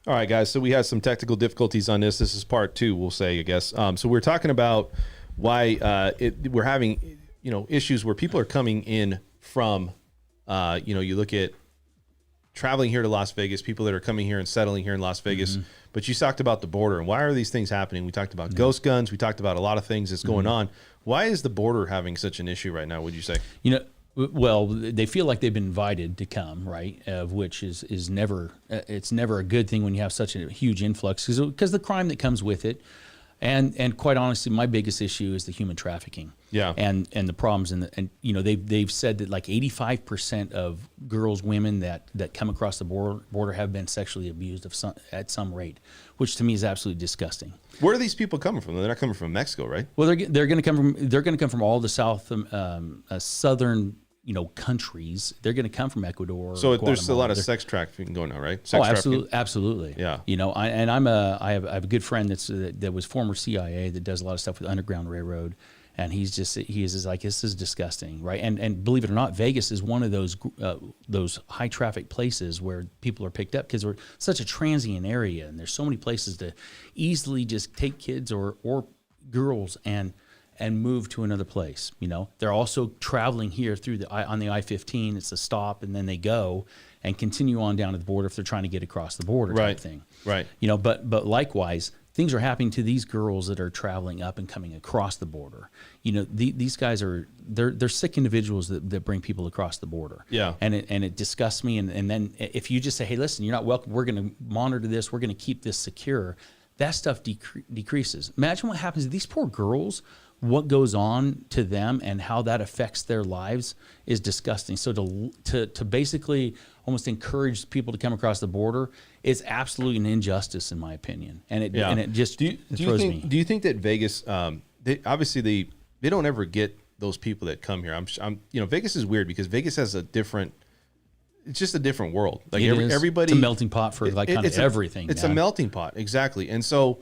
All right, guys. So we had some technical difficulties on this. This is part 2, we'll say, I guess. So we're talking about why we're having, issues where people are coming in from, you look at traveling here to Las Vegas, people that are coming here and settling here in Las Vegas. Mm-hmm. But you talked about the border and why are these things happening? We talked about ghost guns. We talked about a lot of things that's going on. Why is the border having such an issue right now, would you say? Well, they feel like they've been invited to come, right? Which is never, it's never a good thing when you have such a huge influx because the crime that comes with it. And quite honestly, my biggest issue is the human trafficking. Yeah. And the problems they've said that like 85% of girls, women that come across the border have been sexually abused at some rate, which to me is absolutely disgusting. Where are these people coming from? They're not coming from Mexico, right? Well, they're going to come from all the southern countries. They're going to come from Ecuador. So there's a lot of sex trafficking going on, right? Absolutely. Yeah. I have a good friend that was former CIA that does a lot of stuff with Underground Railroad, and he is like, this is disgusting, right? And believe it or not, Vegas is one of those high traffic places where people are picked up because we're such a transient area, and there's so many places to easily just take kids or girls and move to another place. They're also traveling here on the I-15. It's a stop, and then they go and continue on down to the border if they're trying to get across the border type thing. Right. But likewise, things are happening to these girls that are traveling up and coming across the border. These guys they're sick individuals that bring people across the border. Yeah. And it disgusts me. And then if you just say, hey, listen, you're not welcome. We're going to monitor this. We're going to keep this secure. That stuff decreases. Imagine what happens to these poor girls. What goes on to them and how that affects their lives is disgusting. So to basically almost encourage people to come across the border is absolutely an injustice in my opinion. And it just throws me. Do you think that Vegas, they don't ever get those people that come here? Vegas is weird because Vegas has it's just a different world. Like everybody, it's a melting pot for everything. It's a melting pot, exactly. And so,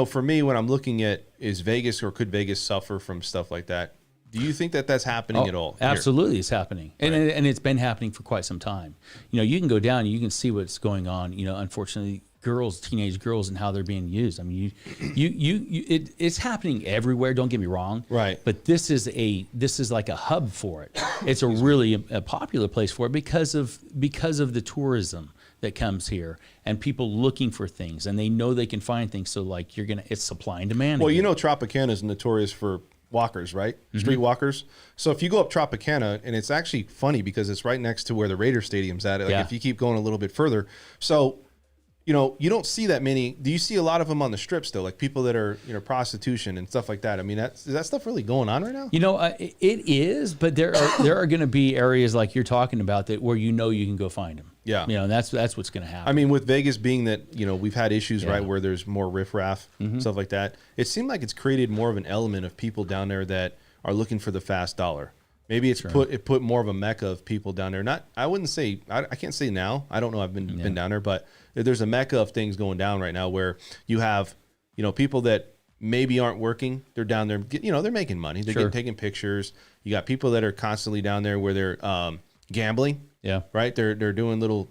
for me, when I'm looking at is Vegas or could Vegas suffer from stuff like that? Do you think that that's happening at all? Absolutely, here? It's happening, and it's been happening for quite some time. You can go down and you can see what's going on. Unfortunately, teenage girls, and how they're being used. I mean, it's happening everywhere. Don't get me wrong. Right. But this is like a hub for it. It's a really a popular place for it because of the tourism that comes here and people looking for things, and they know they can find things. So like it's supply and demand. Well, Tropicana is notorious for walkers, right? Mm-hmm. Street walkers. So if you go up Tropicana, and it's actually funny because it's right next to where the Raider Stadium's at. Like if you keep going a little bit further, so you don't see that many. Do you see a lot of them on the strip still, like people that are prostitution and stuff like that? I mean, is that stuff really going on right now? It is, but there are going to be areas like you're talking about where you can go find them. Yeah. And that's what's going to happen. I mean, with Vegas being that, we've had issues, right, where there's more riffraff, stuff like that. It seemed like it's created more of an element of people down there that are looking for the fast dollar. Maybe it's put more of a mecca of people down there. I wouldn't say, I can't say now. I don't know. I've been down there, but there's a mecca of things going down right now where you have, people that maybe aren't working. They're down there, they're making money. They're taking pictures. You got people that are constantly down there where they're gambling. Yeah. Right. They're doing little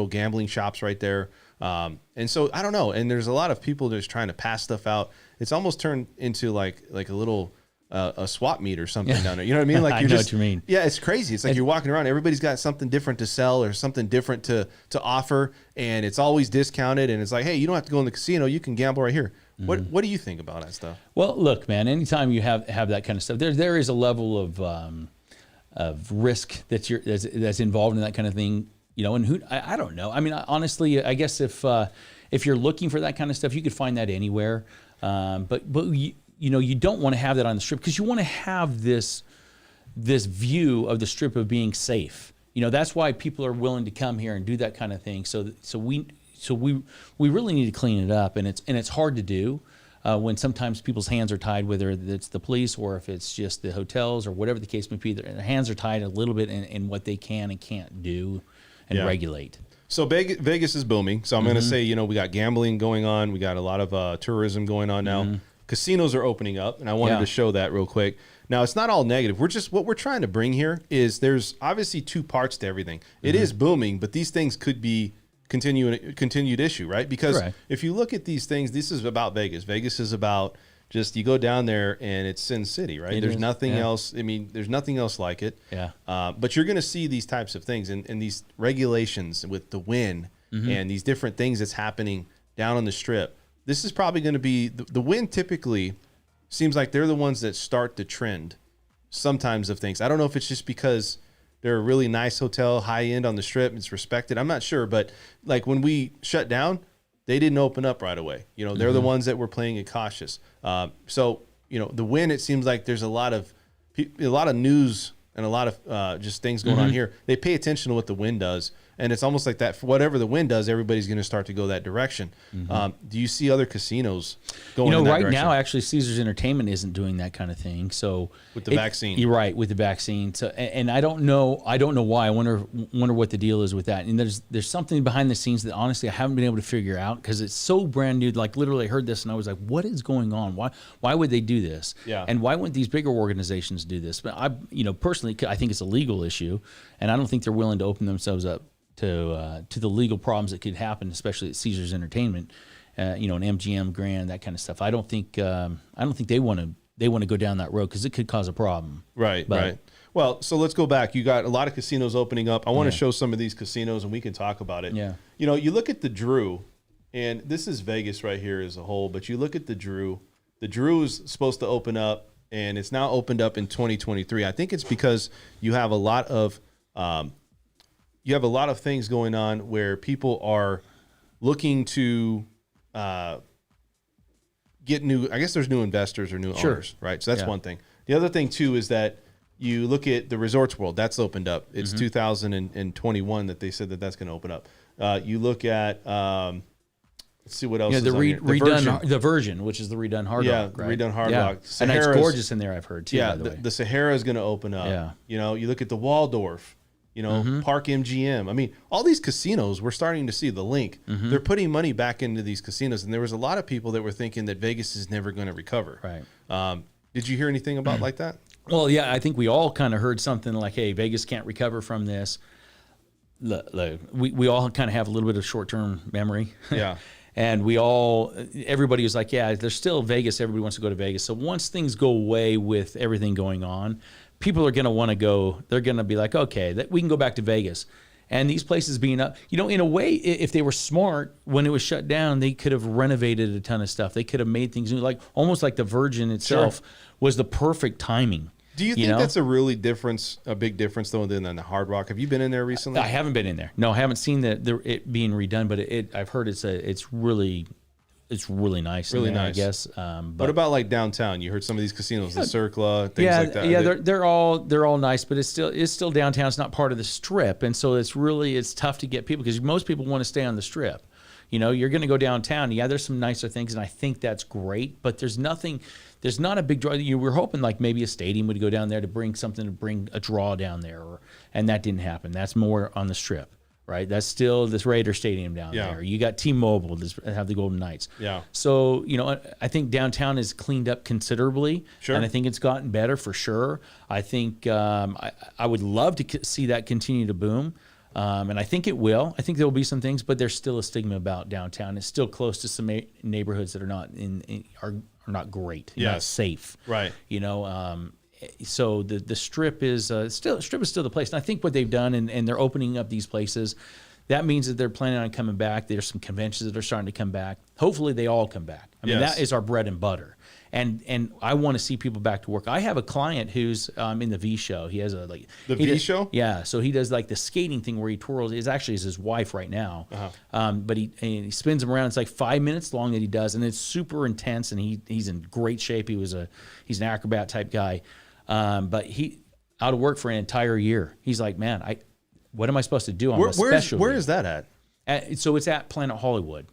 gambling shops right there. And so I don't know. And there's a lot of people just trying to pass stuff out. It's almost turned into like a little a swap meet or something down there. You know what I mean? Like I know what you mean. Yeah, it's crazy. It's like you're walking around. Everybody's got something different to sell or something different to offer, and it's always discounted. And it's like, hey, you don't have to go in the casino. You can gamble right here. Mm-hmm. What do you think about that stuff? Well, look, man. Anytime you have that kind of stuff, there is a level of risk that's involved in that kind of thing. And I don't know. I mean, honestly, I guess if you're looking for that kind of stuff, you could find that anywhere. But you don't want to have that on the strip because you want to have this view of the strip of being safe. That's why people are willing to come here and do that kind of thing. So we really need to clean it up, and it's hard to do when sometimes people's hands are tied, whether it's the police or if it's just the hotels or whatever the case may be. Their hands are tied a little bit in what they can and can't do and regulate. So Vegas is booming. So I'm going to say, we got gambling going on. We got a lot of tourism going on now. Mm-hmm. Casinos are opening up, and I wanted to show that real quick. Now, it's not all negative. What we're trying to bring here is there's obviously two parts to everything. It is booming, but these things could be continued issue, right? Because Correct. if you look at these things, this is about Vegas. Vegas is about just you go down there and it's Sin City, right? There's nothing else. I mean, there's nothing else like it. Yeah. But you're going to see these types of things and these regulations with the wind and these different things that's happening down on the Strip. This is probably going to be the wind. Typically, seems like they're the ones that start the trend. Sometimes of things. I don't know if it's just because they're a really nice hotel, high end on the Strip. It's respected. I'm not sure, but like when we shut down, they didn't open up right away. You know, they're the ones that were playing it cautious. So, you know, the win, it seems like there's a lot of news and a lot of just things going on here. They pay attention to what the wind does. And it's almost like that, for whatever the wind does, everybody's going to start to go that direction. Do you see other casinos going in that right direction? now, actually, Caesars Entertainment isn't doing that kind of thing. So with the vaccine. You're right, with the vaccine. So, and I don't know why. I wonder what the deal is with that. And there's something behind the scenes that honestly I haven't been able to figure out because it's so brand new. Like literally I heard this and I was like, what is going on? Why would they do this? Yeah. And why wouldn't these bigger organizations do this? But personally, I think it's a legal issue, and I don't think they're willing to open themselves up to the legal problems that could happen, especially at Caesars Entertainment, an MGM Grand, that kind of stuff. I don't think they want to go down that road because it could cause a problem. Right. Well, so let's go back. You got a lot of casinos opening up. I want to show some of these casinos and we can talk about it. Yeah. You know, you look at the Drew, and this is Vegas right here as a whole, but you look at the Drew. The Drew is supposed to open up, and it's now opened up in 2023. I think it's because you have a lot of things going on where people are looking to get new. I guess there's new investors or new owners, right? So that's one thing. The other thing too is that you look at the Resorts World, that's opened up. It's 2021 that they said that's going to open up. You look at let's see what else. Yeah, is on here. the Version, which is the redone Hard Rock, right? Redone Hard Rock. And it's gorgeous in there, I've heard too. Yeah, by the way. the Sahara is going to open up. Yeah. You know, you look at the Waldorf. You know, Park MGM. I mean, all these casinos, we're starting to see the link. They're putting money back into these casinos, and there was a lot of people that were thinking that Vegas is never going to recover. Right. Did you hear anything about like that? Well, yeah, I think we all kind of heard something like, "Hey, Vegas can't recover from this." We all kind of have a little bit of short-term memory. Yeah. And everybody was like, yeah, there's still Vegas. Everybody wants to go to Vegas. So once things go away with everything going on, people are going to want to go. They're going to be like, okay, we can go back to Vegas. And these places being up, in a way, if they were smart, when it was shut down, they could have renovated a ton of stuff. They could have made things new, almost like the Virgin itself was the perfect timing. Do you think that's a big difference though than the Hard Rock? Have you been in there recently? I haven't been in there. No, I haven't seen it being redone, but I've heard it's really nice. Really there, nice. I guess. What about like downtown? You heard some of these casinos, the Circla, things like that. Yeah, they're all nice, but it's still downtown. It's not part of the Strip, and so it's tough to get people because most people want to stay on the Strip. You're going to go downtown. Yeah, there's some nicer things, and I think that's great. But there's not a big draw. We're hoping like maybe a stadium would go down there to bring a draw down there, and that didn't happen. That's more on the Strip, right? That's still this Raider Stadium down there. You got T-Mobile that have the Golden Knights. Yeah. So I think downtown is cleaned up considerably, and I think it's gotten better for sure. I think I would love to see that continue to boom. And I think it will. I think there will be some things, but there's still a stigma about downtown. It's still close to some neighborhoods that are not are not great, not safe. Right. So the Strip is still the place. And I think what they've done, and they're opening up these places, that means that they're planning on coming back. There's some conventions that are starting to come back. Hopefully they all come back. I mean, that is our bread and butter. And I want to see people back to work. I have a client who's in the V show. He has the V show. Yeah, so he does like the skating thing where he twirls. It's actually his wife right now, but he spins them around. It's like 5 minutes long that he does, and it's super intense. And he's in great shape. He's an acrobat type guy, but he out of work for an entire year. He's like, man, what am I supposed to do on where is that at? So it's at Planet Hollywood.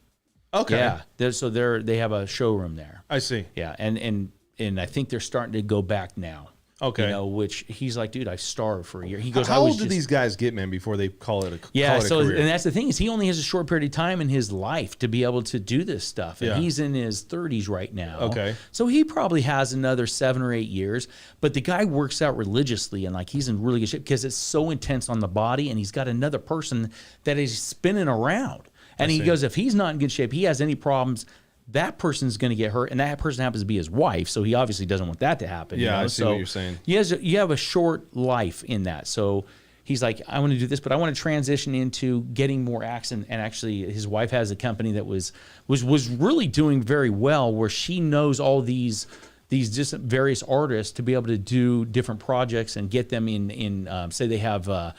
Okay. Yeah. They have a showroom there. I see. Yeah, and I think they're starting to go back now. Okay. You know, which he's like, dude, I starved for a year. He goes, how old do these guys get, man, before they call it a career? And that's the thing is he only has a short period of time in his life to be able to do this stuff. And he's in his 30s right now. Okay. So he probably has another 7 or 8 years. But the guy works out religiously and like he's in really good shape because it's so intense on the body. And he's got another person that is spinning around. And he goes, if he's not in good shape, he has any problems, that person's going to get hurt, and that person happens to be his wife, so he obviously doesn't want that to happen. Yeah, you know? I see what you're saying. You have a short life in that. So he's like, I want to do this, but I want to transition into getting more acts. And actually, his wife has a company that was really doing very well, where she knows all these just various artists to be able to do different projects and get them in say they have a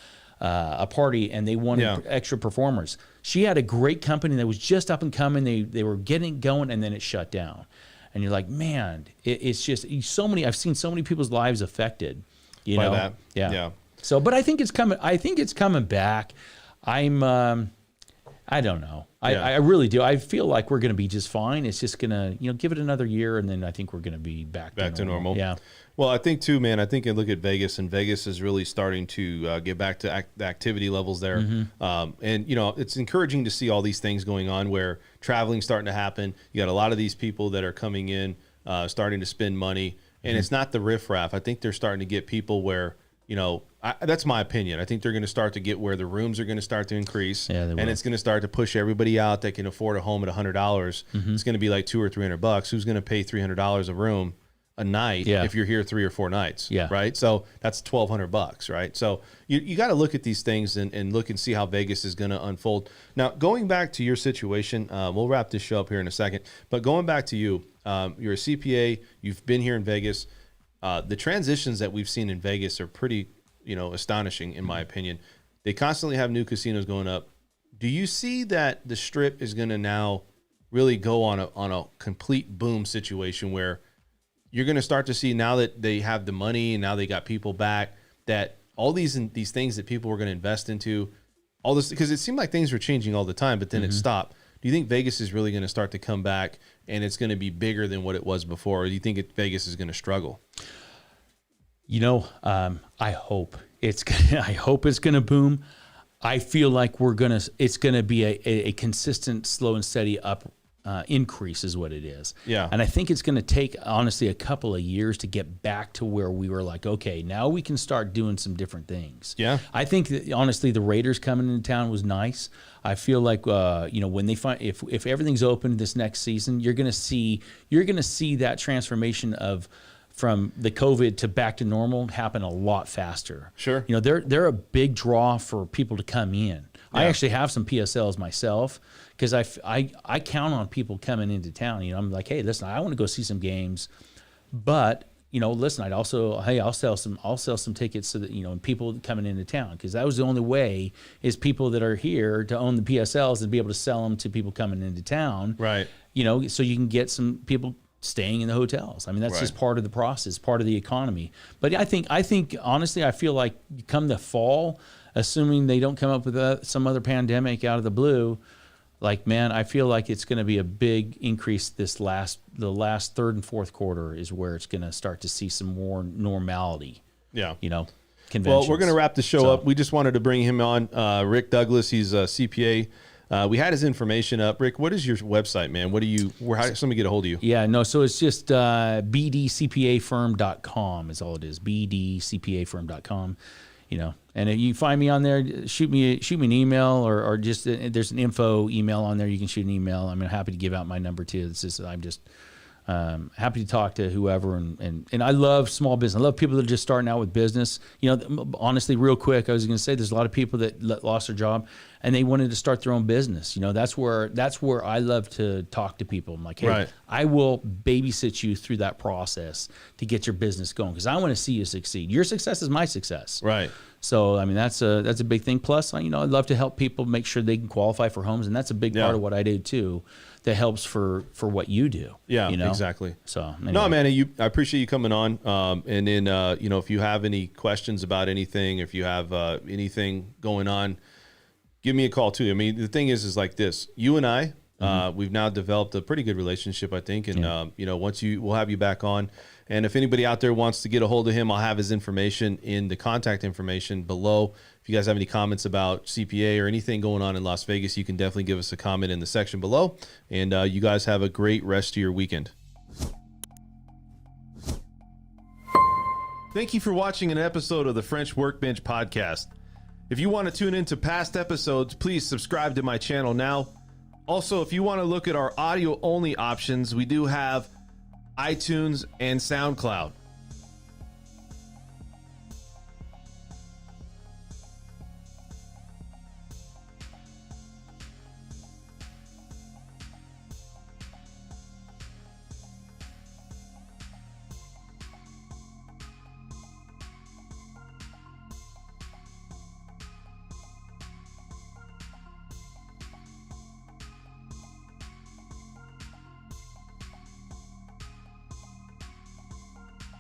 party and they wanted extra performers. She had a great company that was just up and coming. They were getting going, and then it shut down. And you're like, man, it's just so many. I've seen so many people's lives affected. You know, that. Yeah. So, but I think it's coming. I think it's coming back. I don't know. I really do. I feel like we're going to be just fine. It's just going to, give it another year, and then I think we're going to be back to normal. Yeah. Well, I think too, man. I think I look at Vegas, and Vegas is really starting to get back to the activity levels there. And it's encouraging to see all these things going on, where traveling's starting to happen. You got a lot of these people that are coming in, starting to spend money, and it's not the riffraff. I think they're starting to get people where, that's my opinion. I think they're going to start to get where the rooms are going to start to increase, and it's going to start to push everybody out that can afford a home at $100. It's going to be like $200 or $300. Who's going to pay $300 a room a night if you're here 3 or 4 nights? Right. So that's $1,200, right? So you got to look at these things and look and see how Vegas is going to unfold. Now, going back to your situation, we'll wrap this show up here in a second, but going back to you, you're a CPA, you've been here in Vegas. The transitions that we've seen in Vegas are pretty, astonishing in my opinion. They constantly have new casinos going up. Do you see that the Strip is going to now really go on a complete boom situation, where you're going to start to see, now that they have the money and now they got people back, that all these things that people were going to invest into, all this, because it seemed like things were changing all the time, but then it stopped. Do you think Vegas is really going to start to come back and it's going to be bigger than what it was before? Or do you think Vegas is going to struggle? I hope it's going to boom. I feel like it's going to be a consistent, slow and steady up increase is what it is. Yeah. And I think it's going to take, honestly, a couple of years to get back to where we were like, okay, now we can start doing some different things. Yeah. I think that, honestly, the Raiders coming into town was nice. I feel like, when they find, if everything's open this next season, you're going to see that transformation from the COVID to back to normal happen a lot faster. Sure. They're a big draw for people to come in. Yeah. I actually have some PSLs myself, because I count on people coming into town. I'm like, hey, listen, I want to go see some games, but listen, I'll sell some tickets so that people coming into town, because that was the only way, is people that are here to own the PSLs and be able to sell them to people coming into town. Right. So you can get some people staying in the hotels. I mean, that's just part of the process, part of the economy. But I think honestly, I feel like come the fall, assuming they don't come up with some other pandemic out of the blue, like, man, I feel like it's going to be a big increase the last third and fourth quarter is where it's going to start to see some more normality. Yeah. Conventions. Well, we're going to wrap the show up. We just wanted to bring him on, Rick Douglas. He's a CPA. We had his information up. Rick, what is your website, man? How does somebody get a hold of you? Yeah, no, so it's just bdcpafirm.com is all it is, bdcpafirm.com. And if you find me on there, shoot me an email, or just there's an info email on there. You can shoot an email. I'm happy to give out my number too. I'm just happy to talk to whoever, and I love small business. I love people that are just starting out with business. Honestly, real quick, I was going to say there's a lot of people that lost their job and they wanted to start their own business. That's where I love to talk to people. I'm like, hey, I will babysit you through that process to get your business going, because I want to see you succeed. Your success is my success. Right. So, I mean, that's a big thing. Plus, I'd love to help people make sure they can qualify for homes, and that's a big part of what I do too. That helps for what you do. Yeah, exactly. So anyway. No, man, I appreciate you coming on. And then if you have any questions about anything, if you have anything going on, give me a call too. I mean, the thing is like this. You and I, we've now developed a pretty good relationship, I think. And we'll have you back on. And if anybody out there wants to get a hold of him, I'll have his information in the contact information below. If you guys have any comments about CPA or anything going on in Las Vegas, you can definitely give us a comment in the section below. And you guys have a great rest of your weekend. Thank you for watching an episode of the French Workbench podcast. If you want to tune into past episodes, please subscribe to my channel now. Also, if you want to look at our audio only options, we do have iTunes and SoundCloud.